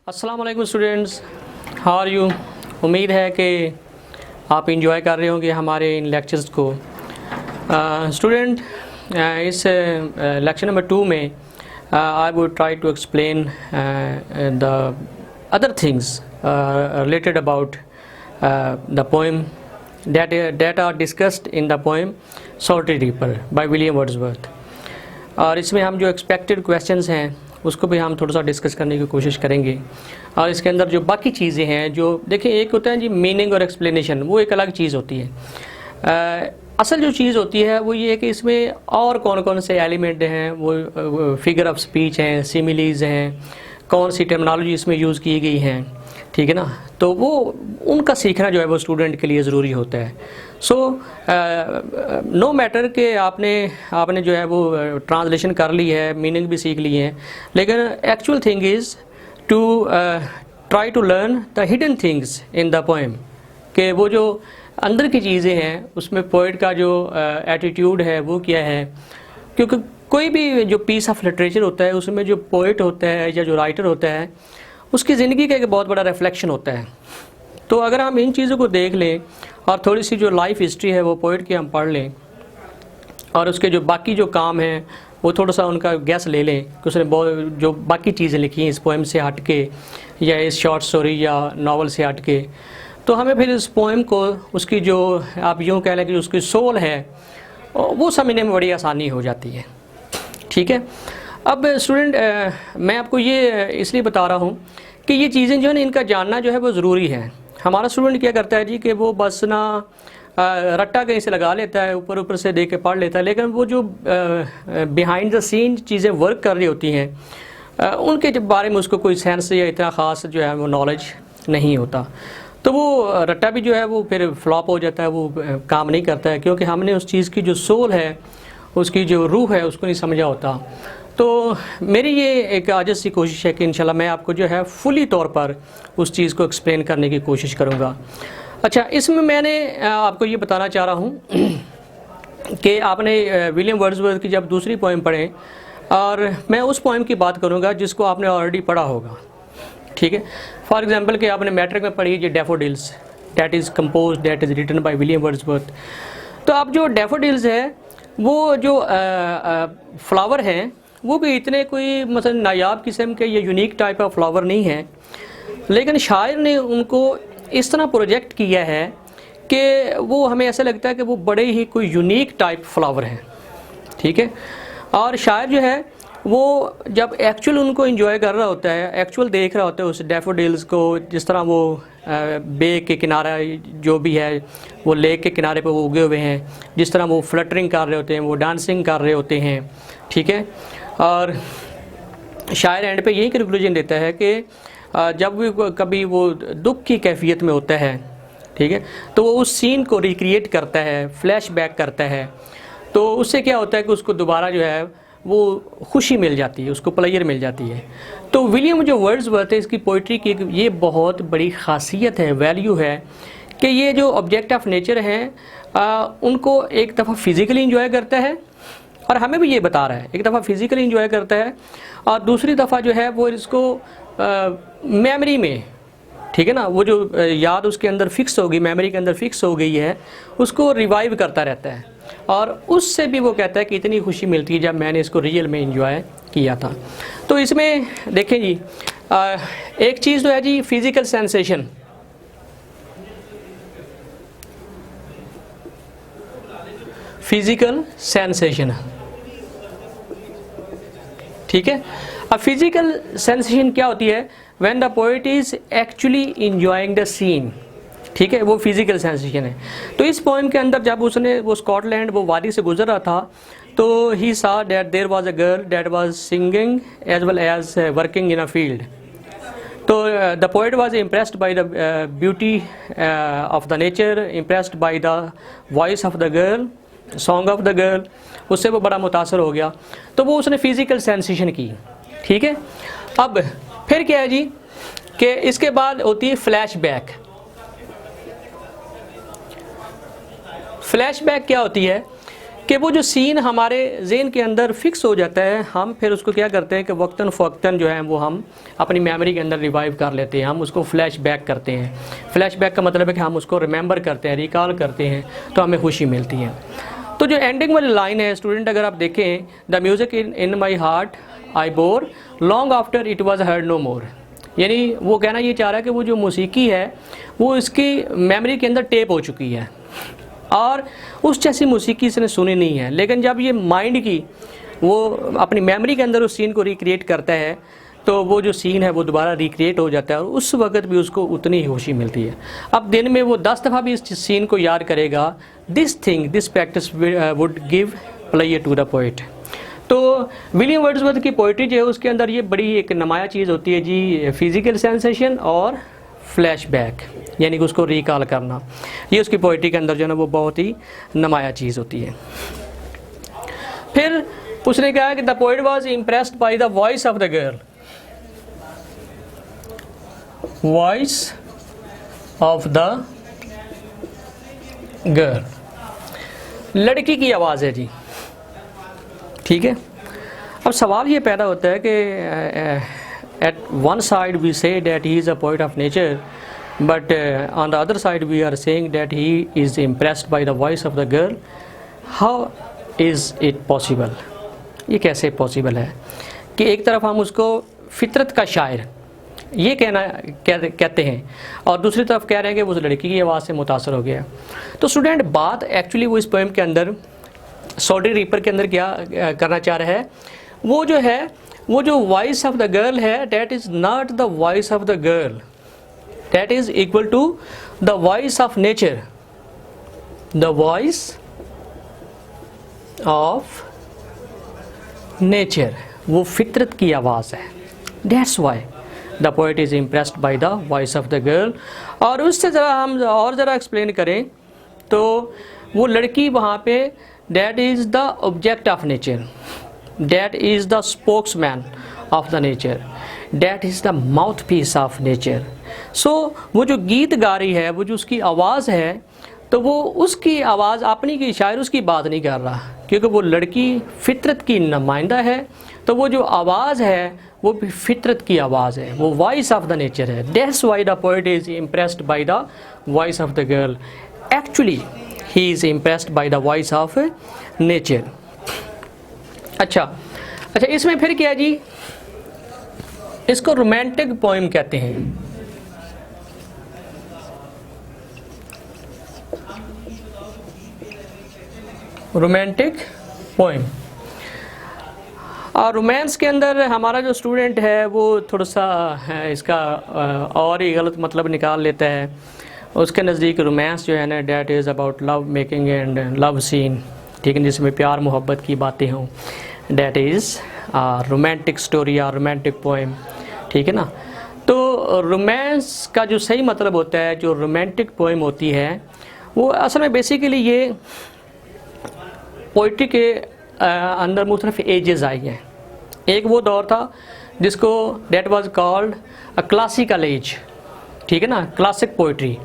अस्सलाम वालेकुम students, how are you. उम्मीद है कि आप इंजॉय कर रहे होंगे हमारे इन लेक्चर्स को। स्टूडेंट, इस लेक्चर नंबर 2 में I would try to explain the other things related about the poem that are discussed in the poem Salty Reaper by William Wordsworth। और इसमें हम जो एक्सपेक्टेड क्वेश्चंस हैं उसको भी हम थोड़ा सा डिस्कस करने की कोशिश करेंगे। और इसके अंदर जो बाकी चीज़ें हैं, जो देखिए, एक होता है जी मीनिंग और एक्सप्लेनेशन, वो एक अलग चीज़ होती है। असल जो चीज़ होती है वो ये है कि इसमें और कौन कौन से एलिमेंट हैं, वो फिगर ऑफ स्पीच हैं, सिमिलीज हैं, कौन सी टर्मिनोलॉजी इसमें यूज़ की गई हैं, ठीक है ना। तो वो उनका सीखना जो है वो स्टूडेंट के लिए ज़रूरी होता है। सो नो मैटर कि आपने जो है वो ट्रांसलेशन कर ली है, मीनिंग भी सीख ली है, लेकिन actual thing is to try to learn the hidden things in the poem, कि वो जो अंदर की चीज़ें हैं उसमें पोइट का जो एटीट्यूड है वो क्या है। क्योंकि कोई भी जो पीस ऑफ लिटरेचर होता है उसमें जो पोइट होता है या जो राइटर होता है उसकी ज़िंदगी का एक बहुत बड़ा रिफ्लेक्शन होता है। तो अगर हम इन चीज़ों को देख लें और थोड़ी सी जो लाइफ हिस्ट्री है वो पोइट की हम पढ़ लें और उसके जो बाकी जो काम हैं वो थोड़ा सा उनका गैस ले लें कि उसने बहुत जो बाकी चीज़ें लिखी हैं इस पोएम से हट के या इस शॉर्ट स्टोरी या नावल से हट के, तो हमें फिर इस पोएम को उसकी जो आप यूँ कह लें कि उसकी सोल है वो समझने में बड़ी आसानी हो जाती है, ठीक है। अब स्टूडेंट, मैं आपको ये इसलिए बता रहा हूँ कि ये चीज़ें जो है ना, इनका जानना जो है वो ज़रूरी है। हमारा स्टूडेंट क्या करता है जी कि वो बस ना रट्टा कहीं से लगा लेता है, ऊपर ऊपर से देख के पढ़ लेता है, लेकिन वो जो बिहाइंड द सीन चीज़ें वर्क कर रही होती हैं उनके बारे में उसको कोई सेंस या इतना ख़ास जो है वो नॉलेज नहीं होता। तो वो रट्टा भी जो है वो फिर फ्लॉप हो जाता है, वो काम नहीं करता है, क्योंकि हमने उस चीज़ की जो सोल है, उसकी जो रूह है, उसको नहीं समझा होता। तो मेरी ये एक आजिज़ सी कोशिश है कि इंशाल्लाह मैं आपको जो है फुली तौर पर उस चीज़ को एक्सप्लेन करने की कोशिश करूँगा। अच्छा, इसमें मैंने आपको ये बताना चाह रहा हूँ कि आपने विलियम वर्ड्सवर्थ की जब दूसरी पोएम पढ़ें, और मैं उस पोएम की बात करूँगा जिसको आपने ऑलरेडी पढ़ा होगा, ठीक है। फॉर एग्जांपल कि आपने मैट्रिक में पढ़ी है daffodils, that is composed, that is written by William Wordsworth. तो अब जो डैफोडिल्स है वो जो फ्लावर हैं वो भी इतने कोई मतलब नायाब किस्म के या यूनिक टाइप ऑफ फ्लावर नहीं है, लेकिन शायर ने उनको इस तरह प्रोजेक्ट किया है कि वो हमें ऐसा लगता है कि वो बड़े ही कोई यूनिक टाइप फ्लावर हैं, ठीक है। और शायर जो है वो जब एक्चुअल उनको एंजॉय कर रहा होता है, एक्चुअल देख रहा होता है उस डैफोडिल्स को, जिस तरह वो बे के किनारा जो भी है वो लेक के किनारे पे वो उगे हुए हैं, जिस तरह वो फ्लटरिंग कर रहे होते हैं, वो डांसिंग कर रहे होते हैं, ठीक है। और शायर एंड पे यही कंक्लूजन देता है कि जब भी कभी वो दुख की कैफियत में होता है, ठीक है, तो वो उस सीन को रिक्रिएट करता है, फ्लैशबैक करता है, तो उससे क्या होता है कि उसको दोबारा जो है वो खुशी मिल जाती है, उसको प्लेजर मिल जाती है। तो विलियम जो वर्ड्सवर्थ है, इसकी पोइट्री की ये बहुत बड़ी खासियत है, वैल्यू है कि ये जो ऑब्जेक्ट ऑफ नेचर हैं उनको एक दफ़ा फिज़िकली इंजॉय करता है, और हमें भी ये बता रहा है, एक दफ़ा फिज़िकली इंजॉय करता है और दूसरी दफ़ा जो है वो इसको मेमोरी में, ठीक है ना, वो जो याद उसके अंदर फिक्स होगी, मेमोरी के अंदर फिक्स हो गई है, उसको रिवाइव करता रहता है। और उससे भी वो कहता है कि इतनी खुशी मिलती है जब मैंने इसको रियल में एंजॉय किया था। तो इसमें देखें जी, एक चीज़ तो है जी फिज़िकल सेंसेशन, फिज़िकल सेंसेशन, ठीक है। अब फिज़िकल सेंसेशन क्या होती है? When the poet is actually enjoying the scene, ठीक है, वो फिज़िकल सेंसेशन है। तो इस पोएम के अंदर जब उसने वो स्कॉटलैंड वो वादी से गुजर रहा था, तो ही सा that there was a girl that was singing as well as working in a field. तो the poet was impressed by the beauty of the nature, impressed by the voice of the girl, song of the girl, उससे वो बड़ा मुतासर हो गया। तो वो उसने फिज़िकल सेंसेशन की, ठीक है। अब फिर क्या है जी कि इसके बाद होती है फ्लैशबैक। फ्लैशबैक क्या होती है कि वो जो सीन हमारे ज़हन के अंदर फिक्स हो जाता है, हम फिर उसको क्या करते हैं कि वक्तन फ़वक्तन जो है वो हम अपनी मेमोरी के अंदर रिवाइव कर लेते हैं, हम उसको फ्लैश बैक करते हैं। फ्लैश बैक का मतलब है कि हम उसको रिमेंबर करते हैं, रिकॉल करते हैं, तो हमें खुशी मिलती है। तो जो एंडिंग वाली लाइन है स्टूडेंट, अगर आप देखें, the music in my heart I bore long after it was heard no more, यानी वो कहना ये चाह रहा है कि वो जो मौसीकी है वो इसकी मेमोरी के अंदर टेप हो चुकी है और उस जैसी मौसीकी इसने सुनी नहीं है, लेकिन जब ये माइंड की वो अपनी मेमोरी के अंदर उस सीन को रिक्रिएट करता है तो वो जो सीन है वो दोबारा रिक्रिएट हो जाता है और उस वक्त भी उसको उतनी ही खुशी मिलती है। अब दिन में वो 10 दफ़ा भी इस सीन को याद करेगा। This practice would give player to the poet. तो विलियम वर्ड्सवर्थ की पोइट्री जो है उसके अंदर ये बड़ी एक नुमाया चीज़ होती है जी, फिज़िकल सेंसेशन और फ्लैशबैक, यानी कि उसको रिकॉल करना, ये उसकी पोइट्री के अंदर जो है ना वो बहुत ही नुमाया चीज़ होती है। फिर उसने कहा कि the poet was impressed by the voice of the girl, voice of the girl, लड़की की आवाज़ है जी, ठीक है। अब सवाल ये पैदा होता है कि at one side we say that he is a poet of nature, but on the other side we are saying that he is impressed by the voice of the girl. How is it possible? ये कैसे possible है कि एक तरफ हम उसको फितरत का शायर ये कहते हैं और दूसरी तरफ कह रहे हैं कि वो उस लड़की की आवाज़ से मुतासर हो गया। तो स्टूडेंट बात एक्चुअली वो इस पोएम के अंदर सोल्टरी रीपर के अंदर क्या करना चाह रहा है, वो जो है वो जो वॉइस ऑफ द गर्ल है that is not the voice of the girl, that is equal to the voice of nature, the voice of nature, वो फितरत की आवाज़ है। That's why the poet is impressed by the voice of the girl. और उससे ज़रा हम और ज़रा एक्सप्लेन करें तो वो लड़की वहाँ पे that is the object of nature, that is the spokesman of the nature, that is the mouthpiece of nature. So वो जो गीत गा रही है, वो जो उसकी आवाज़ है, तो वो उसकी आवाज़ अपनी की शायर उसकी बात नहीं कर रहा, क्योंकि वो लड़की फितरत की नुमाइंदा है, तो वो जो आवाज़ है वो भी फितरत की आवाज़ है, वो वॉइस ऑफ द नेचर है। That's why the poet is impressed by the voice of the girl. Actually he is impressed by the voice of nature. अच्छा, इसमें फिर क्या है जी, इसको रोमांटिक पोएम कहते हैं। Romantic poem. और रोमांस के अंदर हमारा जो स्टूडेंट है वो थोड़ा सा इसका और ही गलत मतलब निकाल लेता है। उसके नज़दीक रोमांस जो है ना that is about love making and love scene, ठीक है, जिसमें प्यार मोहब्बत की बातें हों, डैट इज़ रोमांटिक स्टोरी या रोमांटिक पोएम, ठीक है ना। तो रोमांस का जो सही मतलब होता है, जो रोमांटिक पोएम होती है, वो असल में बेसिकली ये पोइट्री के अंदर मुख्तलिफ एजेस आई हैं। एक वो दौर था जिसको that was called a classical as, ठीक है ना, क्लासिक पोइट्री।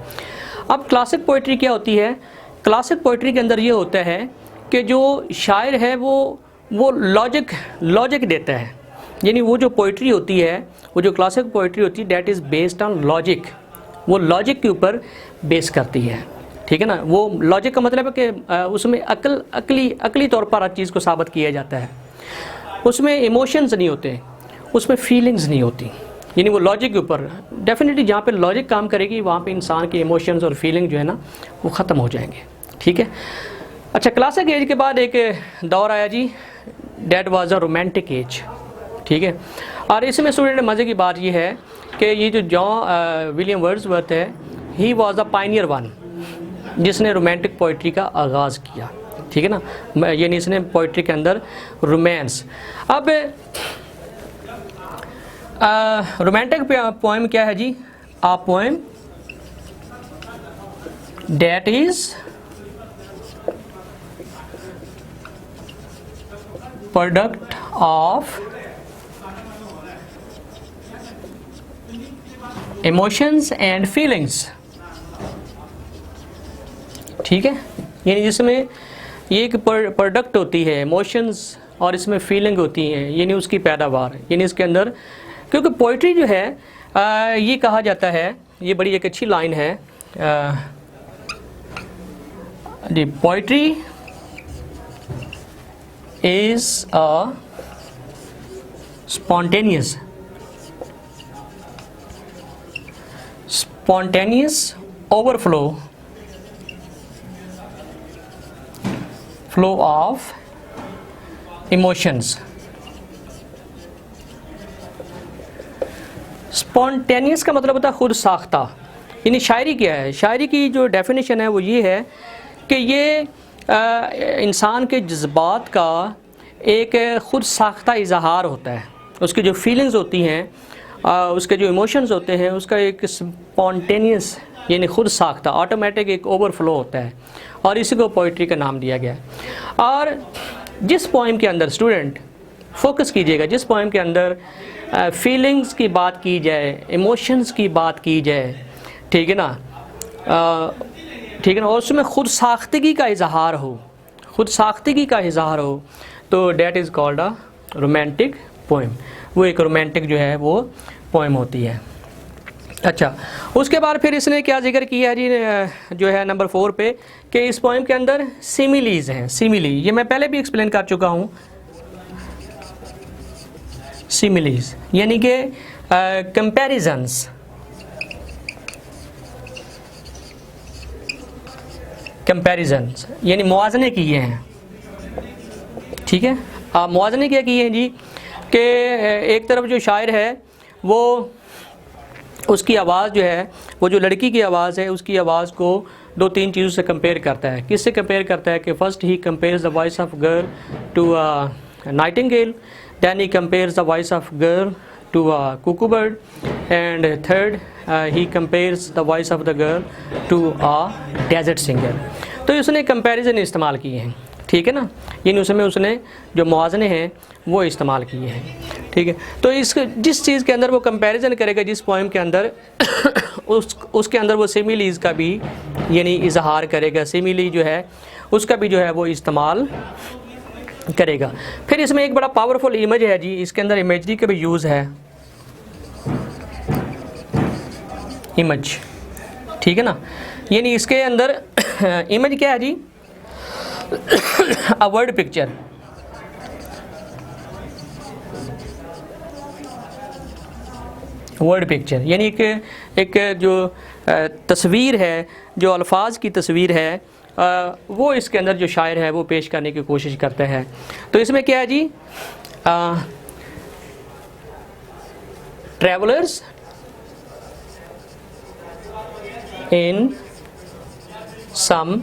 अब क्लासिक पोइट्री क्या होती है, क्लासिक पोइट्री के अंदर ये होता है कि जो शायर है वो लॉजिक देता है, यानी वो जो पोइट्री होती है, वो जो क्लासिक पोइट्री होती है that is based on logic, वो लॉजिक के ऊपर बेस करती है, ठीक है ना। वो लॉजिक का मतलब है कि उसमें अकली तौर पर हर चीज़ को साबित किया जाता है, उसमें इमोशंस नहीं होते, उसमें फीलिंग्स नहीं होती, यानी वो लॉजिक के ऊपर। डेफिनेटली जहाँ पे लॉजिक काम करेगी वहाँ पे इंसान के इमोशंस और फीलिंग जो है ना वो ख़त्म हो जाएंगे, ठीक है। अच्छा, क्लासिक एज के बाद एक दौर आया जी, that was a romantic age, ठीक है। और इसमें स्टूडेंट मज़े की बात ये है कि ये जो जॉन विलियम वर्ड्सवर्थ है, he was the Pioneer one, जिसने रोमांटिक पोइट्री का आगाज़ किया, ठीक है ना, यानी इसने पोइट्री के अंदर रोमांस। अब रोमांटिक पोएम क्या है जी, a poem that is product of emotions and feelings, ठीक है, यानी जिसमें ये एक प्रोडक्ट होती है इमोशंस और इसमें फीलिंग होती हैं, यानी उसकी पैदावार, यानी इसके अंदर, क्योंकि पोइट्री जो है ये कहा जाता है, ये बड़ी एक अच्छी लाइन है जी, poetry is a spontaneous overflow of emotions। Spontaneous का मतलब होता है खुद साख्ता। यानी शायरी क्या है, शायरी की जो डेफिनेशन है वो ये है कि ये इंसान के जज्बात का एक खुद साख्ता इजहार होता है, उसकी जो फीलिंग्स होती हैं, उसके जो इमोशंस होते हैं, उसका एक स्पॉन्टेनियस यानी खुद साख्ता ऑटोमेटिक एक ओवरफ्लो होता है, और इसी को पोइट्री का नाम दिया गया है। और जिस पोइम के अंदर, स्टूडेंट फोकस कीजिएगा, जिस पोइम के अंदर फीलिंग्स की बात की जाए, इमोशंस की बात की जाए, ठीक है ना, ठीक है ना, और उसमें खुद साख्तगी का इजहार हो, खुद साख्तगी का इजहार हो, तो that is called a romantic poem. वो एक रोमांटिक जो है वो पोइम होती है। अच्छा, उसके बाद फिर इसने क्या जिक्र किया है जी, जो है नंबर 4 पे, कि इस पोइम के अंदर सिमिलीज हैं। सिमिली ये मैं पहले भी एक्सप्लेन कर चुका हूँ। सिमिलीज यानी कि कंपैरिजन्स, कंपैरिजन्स यानी मुआज़ने किए हैं, ठीक है। मुआज़ने क्या किए हैं जी, कि एक तरफ जो शायर है वो उसकी आवाज़ जो है, वो जो लड़की की आवाज़ है, उसकी आवाज़ को 2-3 चीज़ों से कंपेयर करता है। किससे कंपेयर करता है कि first he compares the voice of girl to a nightingale, then he compares the voice of girl to a cuckoo bird, and third he compares the voice of the girl to a desert singer. तो उसने comparison इस्तेमाल किए हैं, ठीक है ना, यानी उसमें उसने जो मुआज़ने हैं वो इस्तेमाल किए हैं, ठीक है। तो इस जिस चीज़ के अंदर वो कंपैरिजन करेगा, जिस पोइम के अंदर उसके अंदर वो सिमिलीज़ का भी यानी इजहार करेगा, सिमिली जो है उसका भी जो है वो इस्तेमाल करेगा। फिर इसमें एक बड़ा पावरफुल इमेज है जी, इसके अंदर इमेजरी का भी यूज़ है, इमेज, ठीक है ना, यानी इसके अंदर इमेज क्या है जी, a word picture, word picture यानी एक जो तस्वीर है, जो अल्फाज की तस्वीर है, वो इसके अंदर जो शायर है वो पेश करने की कोशिश करता है। तो इसमें क्या है जी, ट्रैवलर्स इन सम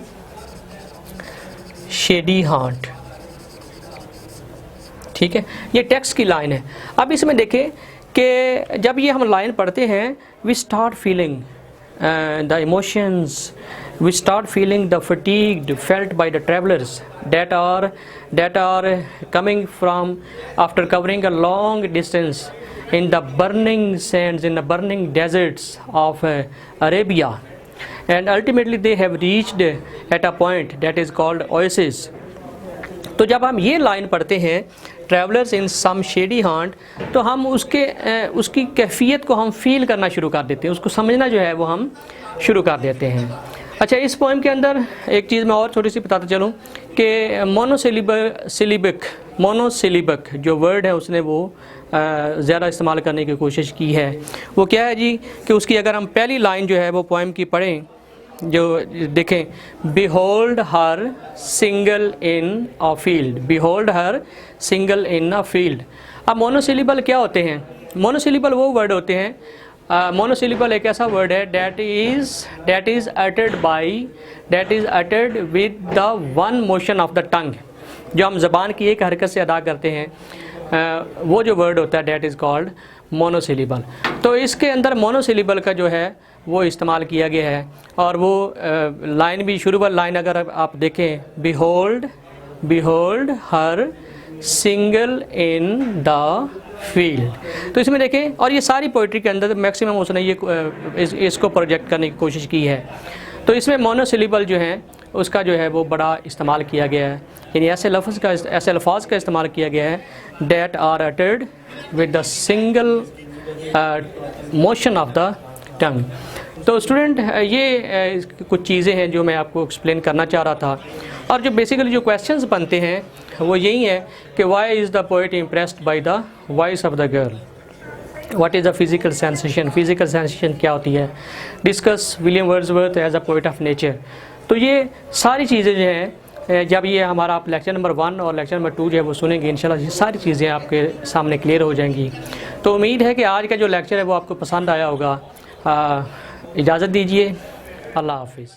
शेडी हॉन्ट, ठीक है, ये टेक्स्ट की लाइन है। अब इसमें देखें कि जब ये हम लाइन पढ़ते हैं, we start feeling the emotions, we start feeling the fatigue felt by the travelers that are coming from after covering a long distance in the burning sands, in the burning deserts of Arabia, and ultimately they have reached at a point that is called oasis। तो जब हम ये line पढ़ते हैं, travellers इन सम shady haunt, तो हम उसकी कैफियत को हम फील करना शुरू कर देते हैं, उसको समझना जो है वो हम शुरू कर देते हैं। अच्छा, इस पोइम के अंदर एक चीज़ मैं और छोटी सी बताता चलूँ कि मोनोसिलिबक जो वर्ड है उसने वो ज़्यादा इस्तेमाल करने की कोशिश की है। वो क्या है जी, कि उसकी अगर हम पहली लाइन जो है वो पोइम की पढ़ें, जो देखें, behold her single in a field, behold her single in a field. अब मोनोसिलिबल क्या होते हैं? मोनोसिलिबल वो वर्ड होते हैं, मोनोसिलिबल एक ऐसा वर्ड है that is uttered with the one motion of the टंग, जो हम ज़बान की एक हरकत से अदा करते हैं, वो जो वर्ड होता है दैट इज़ कॉल्ड मोनोसिलिबल। तो इसके अंदर मोनोसिलिबल का जो है वो इस्तेमाल किया गया है, और वो लाइन भी शुरू वाली लाइन अगर आप देखें, behold her single in the field. तो इसमें देखें, और ये सारी पोइट्री के अंदर मैक्सिमम उसने ये इसको प्रोजेक्ट करने की कोशिश की है। तो इसमें मोनोसिलेबल जो है उसका जो है वो बड़ा इस्तेमाल किया गया है, यानी ऐसे अल्फाज का इस्तेमाल किया गया है that are uttered with the single motion of the tongue. तो स्टूडेंट ये कुछ चीज़ें हैं जो मैं आपको एक्सप्लेन करना चाह रहा था। और जो बेसिकली जो क्वेश्चंस बनते हैं वो यही है कि why is the poet impressed by the voice of the girl, what is the physical sensation, physical sensation क्या होती है, discuss William Wordsworth as a poet of nature. तो ये सारी चीज़ें जो हैं जब ये हमारा आप लेक्चर नंबर 1 और लेक्चर नंबर 2 जो है वो सुनेंगे, इंशाल्लाह ये सारी चीज़ें आपके सामने क्लियर हो जाएंगी। तो उम्मीद है कि आज का जो लेक्चर है वो आपको पसंद आया होगा। इजाज़त दीजिए, अल्लाह हाफिज़।